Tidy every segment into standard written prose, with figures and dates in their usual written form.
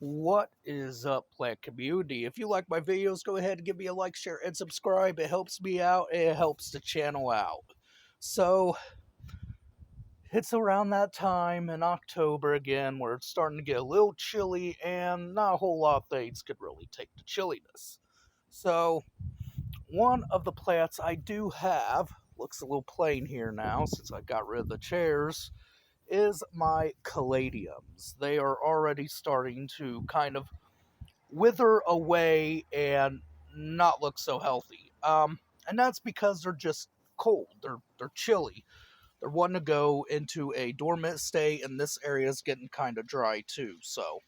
What is up, plant community? If you like my videos, go ahead and give me a like, share, and subscribe. It helps me out, and it helps the channel out. So, it's around that time in October again where it's starting to get a little chilly, and not a whole lot of things could really take the chilliness. So, one of the plants I do have, looks a little plain here now since I got rid of the chairs, is my caladiums. They are already starting to kind of wither away and not look so healthy. And that's because they're just cold. They're chilly. They're wanting to go into a dormant state, and this area is getting kind of dry too. So,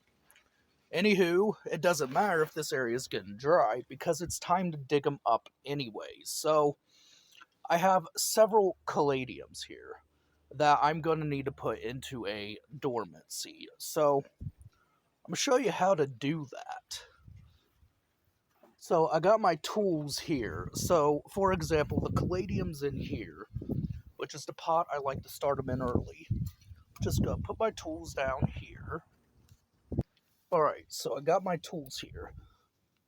anywho, it doesn't matter if this area is getting dry because it's time to dig them up anyways. So, I have several caladiums here that I'm going to need to put into a dormancy. So, I'm going to show you how to do that. So I got my tools here. So, for example, the caladiums in here, which is the pot I like to start them in early. Just gonna put my tools down here. Alright, so I got my tools here.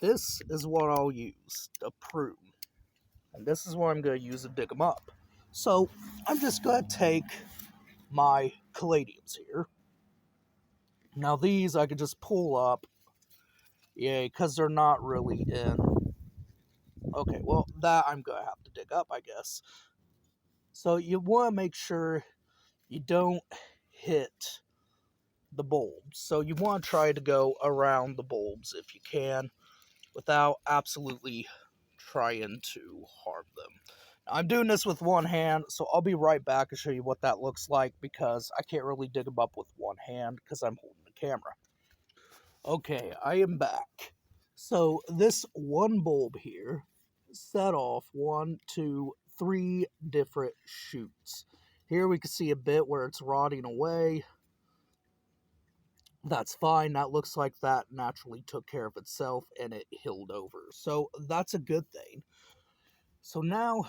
This is what I'll use, the prune. And this is what I'm gonna use to dig them up. So, I'm just gonna take my caladiums here. Now these I could just pull up. Yay, because they're not really in. Okay, well, that I'm gonna have to dig up, I guess. So you want to make sure you don't hit the bulbs. So you want to try to go around the bulbs if you can without absolutely trying to harm them. Now, I'm doing this with one hand, so I'll be right back and show you what that looks like because I can't really dig them up with one hand because I'm holding the camera. Okay, I am back. So this one bulb here set off 1, 2, 3 different shoots. Here we can see a bit where it's rotting away. That's fine. That looks like that naturally took care of itself and it healed over. So that's a good thing. So now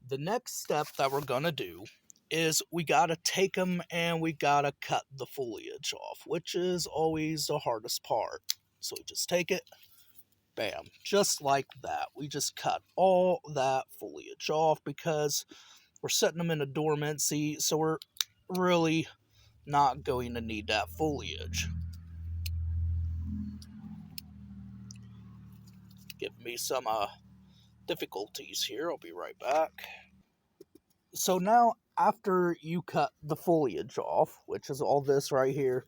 the next step that we're going to do is we got to take them and we got to cut the foliage off, which is always the hardest part. So we just take it, bam, just like that. We just cut all that foliage off because we're setting them in a dormancy, so we're really not going to need that foliage. Give me some difficulties here. I'll be right back. So now, after you cut the foliage off, which is all this right here,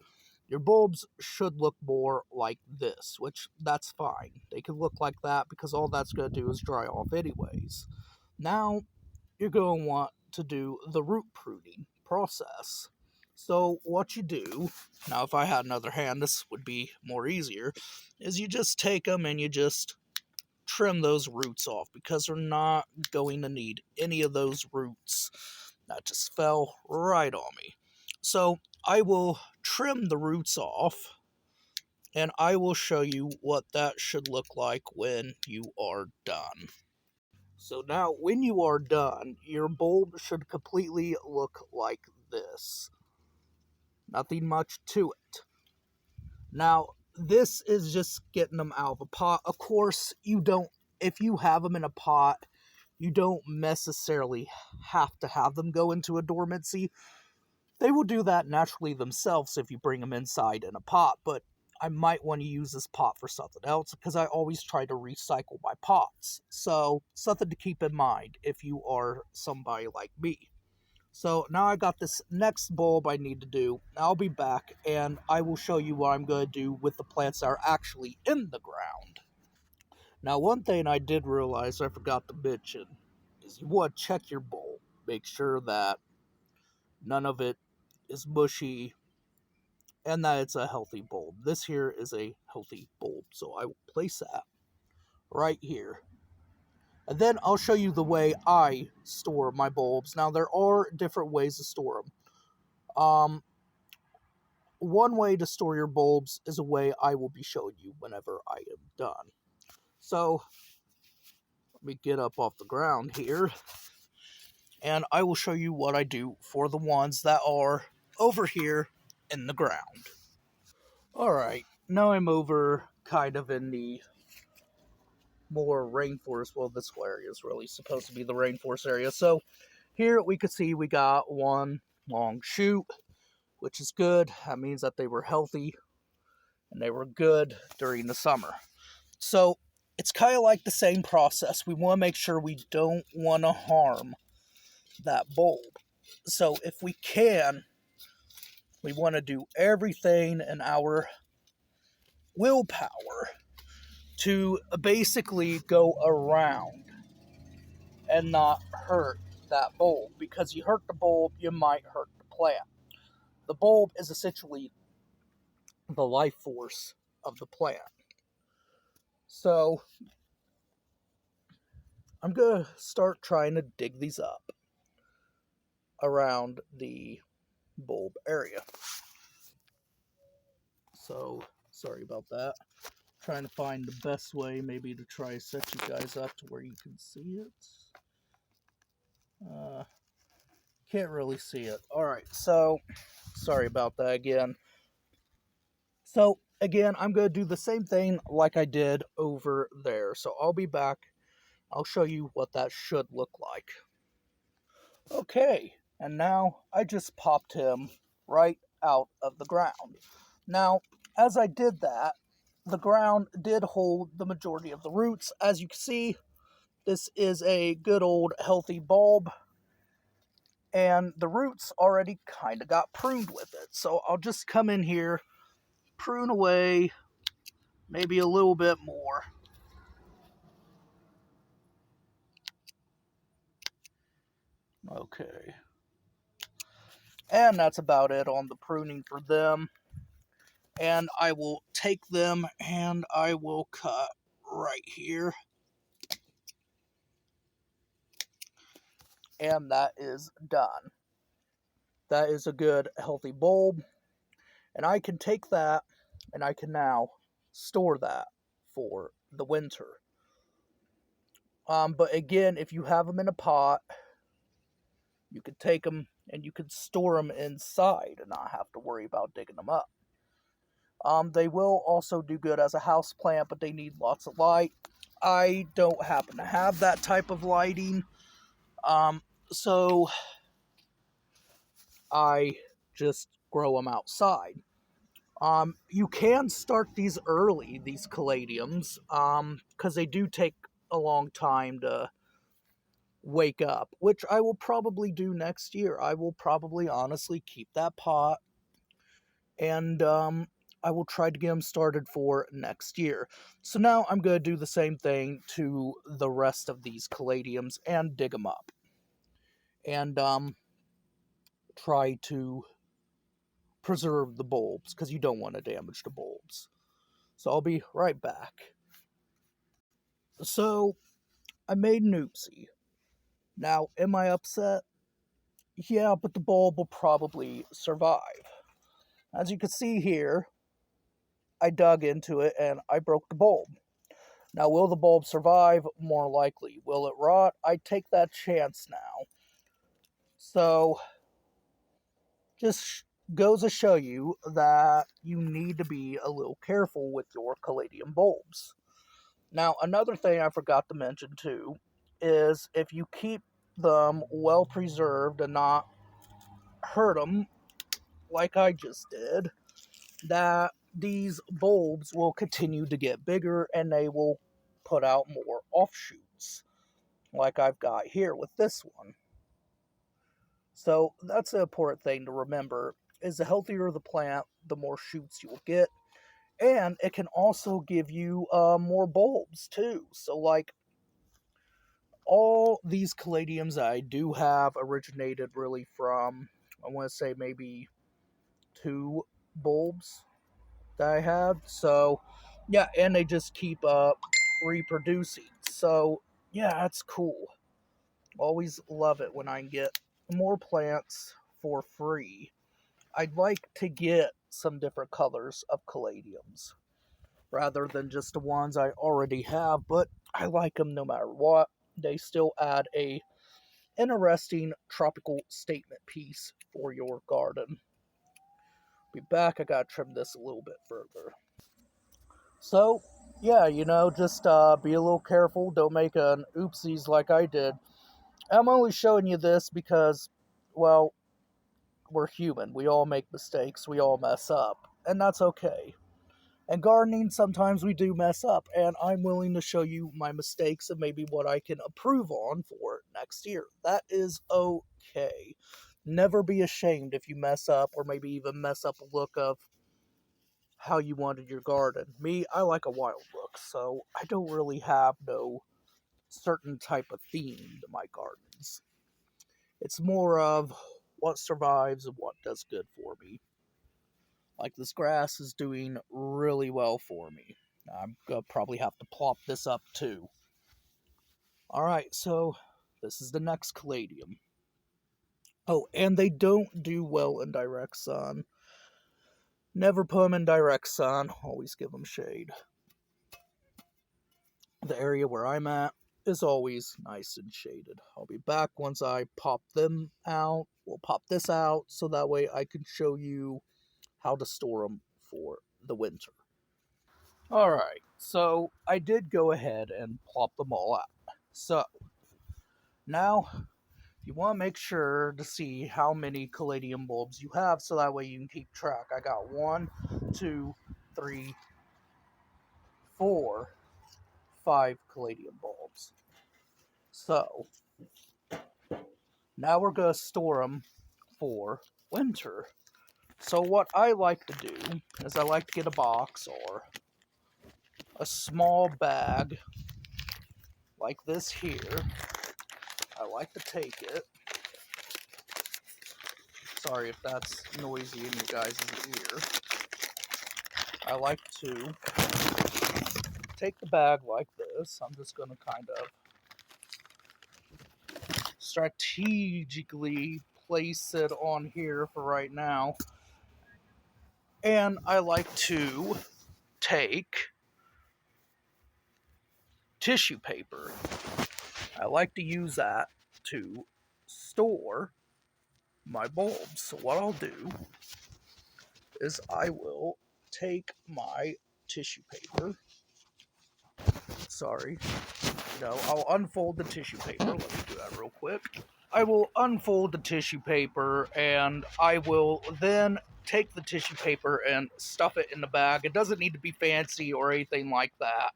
your bulbs should look more like this, which that's fine. They can look like that because all that's going to do is dry off anyways. Now, you're going to want to do the root pruning process. So what you do, now if I had another hand, this would be more easier, is you just take them and you just trim those roots off because they're not going to need any of those roots. That just fell right on me. So I will trim the roots off and I will show you what that should look like when you are done. So now when you are done, your bulb should completely look like this. Nothing much to it. Now, this is just getting them out of a pot. Of course, if you have them in a pot, you don't necessarily have to have them go into a dormancy. They will do that naturally themselves if you bring them inside in a pot, but I might want to use this pot for something else because I always try to recycle my pots. So, something to keep in mind if you are somebody like me. So, now I got this next bulb I need to do. I'll be back and I will show you what I'm going to do with the plants that are actually in the ground. Now, one thing I did realize I forgot to mention is you want to check your bulb. Make sure that none of it is mushy and that it's a healthy bulb. This here is a healthy bulb, so I will place that right here. And then I'll show you the way I store my bulbs. Now, there are different ways to store them. One way to store your bulbs is a way I will be showing you whenever I am done. So, let me get up off the ground here. And I will show you what I do for the ones that are over here in the ground. Alright, now I'm over kind of in the more rainforest. Well, this whole area is really supposed to be the rainforest area. So here we could see we got one long shoot, which is good. That means that they were healthy and they were good during the summer. So it's kind of like the same process. We want to make sure we don't want to harm that bulb. So if we can, we want to do everything in our willpower to basically go around and not hurt that bulb. Because you hurt the bulb, you might hurt the plant. The bulb is essentially the life force of the plant. So I'm going to start trying to dig these up around the bulb area. So sorry about that. Trying to find the best way maybe to try to set you guys up to where you can see it. Can't really see it. Alright, so sorry about that again. So again, I'm going to do the same thing like I did over there. So I'll be back. I'll show you what that should look like. Okay, and now I just popped him right out of the ground. Now, as I did that, the ground did hold the majority of the roots. As you can see, this is a good old healthy bulb, and the roots already kind of got pruned with it. So I'll just come in here, prune away maybe a little bit more. Okay. And that's about it on the pruning for them. And I will take them and I will cut right here. And that is done. That is a good healthy bulb. And I can take that and I can now store that for the winter. But again, if you have them in a pot, you could take them and you could store them inside and not have to worry about digging them up. They will also do good as a house plant, but they need lots of light. I don't happen to have that type of lighting, so I just grow them outside. You can start these early, these caladiums, because they do take a long time to wake up, which I will probably do next year. I will probably honestly keep that pot and I will try to get them started for next year. So now I'm going to do the same thing to the rest of these caladiums and dig them up. And try to preserve the bulbs, because you don't want to damage the bulbs. So I'll be right back. So I made an oopsie. Now, am I upset? Yeah, but the bulb will probably survive. As you can see here, I dug into it and I broke the bulb. Now, will the bulb survive? More likely. Will it rot? I take that chance now. So, just goes to show you that you need to be a little careful with your caladium bulbs. Now, another thing I forgot to mention too is if you keep them well preserved and not hurt them like I just did, that these bulbs will continue to get bigger and they will put out more offshoots, like I've got here with this one. So that's the important thing to remember, is the healthier the plant, the more shoots you will get. And it can also give you more bulbs too. So like all these caladiums I do have originated really from, I want to say maybe 2 bulbs that I had. So yeah, and they just keep reproducing. So yeah, that's cool. Always love it when I can get more plants for free. I'd like to get some different colors of caladiums rather than just the ones I already have, but I like them no matter what. They still add a interesting tropical statement piece for your garden. Be back. I gotta trim this a little bit further. So, yeah, just be a little careful. Don't make an oopsies like I did. I'm only showing you this because, well, we're human. We all make mistakes. We all mess up. And that's okay. And gardening, sometimes we do mess up. And I'm willing to show you my mistakes and maybe what I can improve on for next year. That is okay. Never be ashamed if you mess up or maybe even mess up a look of how you wanted your garden. Me, I like a wild look, so I don't really have no certain type of theme to my gardens. It's more of what survives and what does good for me. Like this grass is doing really well for me. I'm gonna probably have to plop this up too. Alright, so this is the next caladium. Oh, and they don't do well in direct sun. Never put them in direct sun, always give them shade. The area where I'm at is always nice and shaded. I'll be back once I pop them out. We'll pop this out so that way I can show you how to store them for the winter. Alright, so I did go ahead and plop them all out. So, now you want to make sure to see how many caladium bulbs you have so that way you can keep track. I got 1, 2, 3, 4, 5 caladium bulbs. So, now we're going to store them for winter. So what I like to do is I like to get a box or a small bag like this here. I like to take it. Sorry if that's noisy in you guys' ear. I like to take the bag like this. I'm just going to kind of strategically place it on here for right now. And I like to take tissue paper. I like to use that to store my bulbs. So what I'll do is I will take my tissue paper. Sorry. I'll unfold the tissue paper. Let me do that real quick. I will unfold the tissue paper and I will then take the tissue paper and stuff it in the bag. It doesn't need to be fancy or anything like that.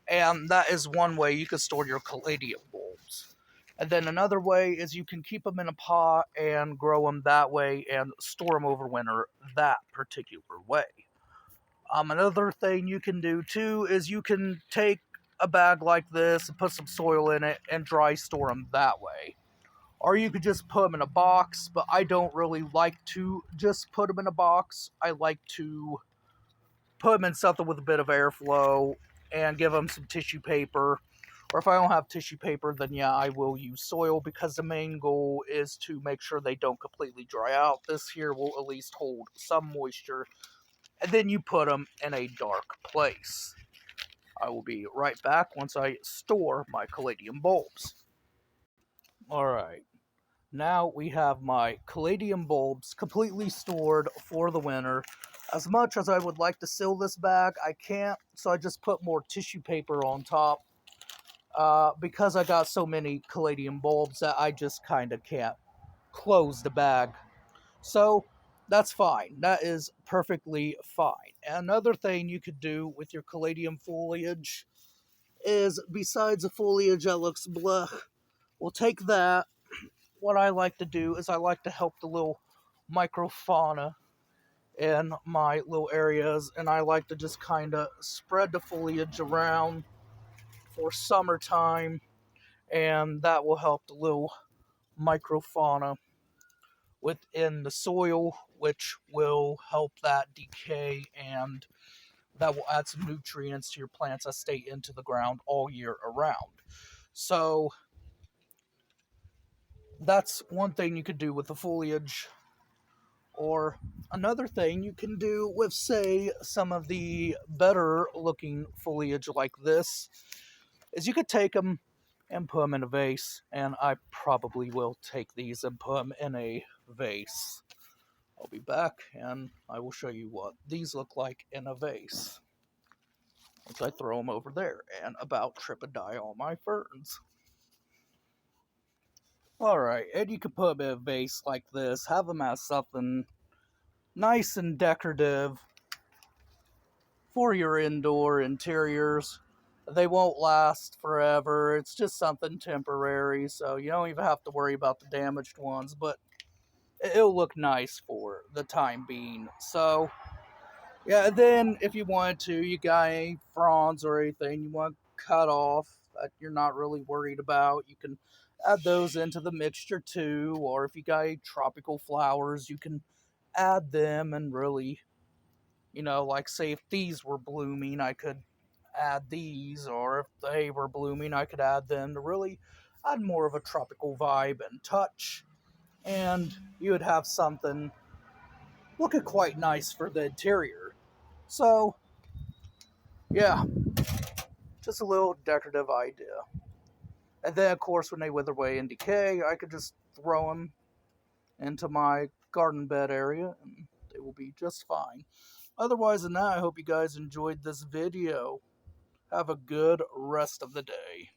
And that is one way you can store your caladium bulbs. And then another way is you can keep them in a pot and grow them that way and store them over winter that particular way. Another thing you can do too is you can take a bag like this and put some soil in it and dry store them that way. Or you could just put them in a box, but I don't really like to just put them in a box. I like to put them in something with a bit of airflow and give them some tissue paper. Or if I don't have tissue paper, then yeah, I will use soil because the main goal is to make sure they don't completely dry out. This here will at least hold some moisture. And then you put them in a dark place. I will be right back once I store my caladium bulbs. Alright, now we have my caladium bulbs completely stored for the winter. As much as I would like to seal this bag, I can't, so I just put more tissue paper on top. Because I got so many caladium bulbs that I just kind of can't close the bag. So that's fine. That is perfectly fine. Another thing you could do with your caladium foliage is, besides the foliage that looks blah, we'll take that. What I like to do is I like to help the little microfauna in my little areas, and I like to just kind of spread the foliage around for summertime, and that will help the little microfauna within the soil, which will help that decay, and that will add some nutrients to your plants that stay into the ground all year around. So that's one thing you could do with the foliage. Or another thing you can do with, say, some of the better looking foliage like this, is you could take them and put them in a vase. And I probably will take these and put them in a vase. I'll be back and I will show you what these look like in a vase. which I throw them over there, and about trip and die all my ferns. Alright, and you can put them in a vase like this, have them as something nice and decorative for your indoor interiors. They won't last forever, it's just something temporary, so you don't even have to worry about the damaged ones, but it'll look nice for the time being. So, yeah, then if you wanted to, you got any fronds or anything you want to cut off that you're not really worried about, you can add those into the mixture too. Or if you got any tropical flowers, you can add them and really, like say if these were blooming, I could add these, or if they were blooming, I could add them to really add more of a tropical vibe and touch. And you would have something looking quite nice for the interior. So, yeah, just a little decorative idea. And then, of course, when they wither away and decay, I could just throw them into my garden bed area and they will be just fine. Otherwise than that, I hope you guys enjoyed this video. Have a good rest of the day.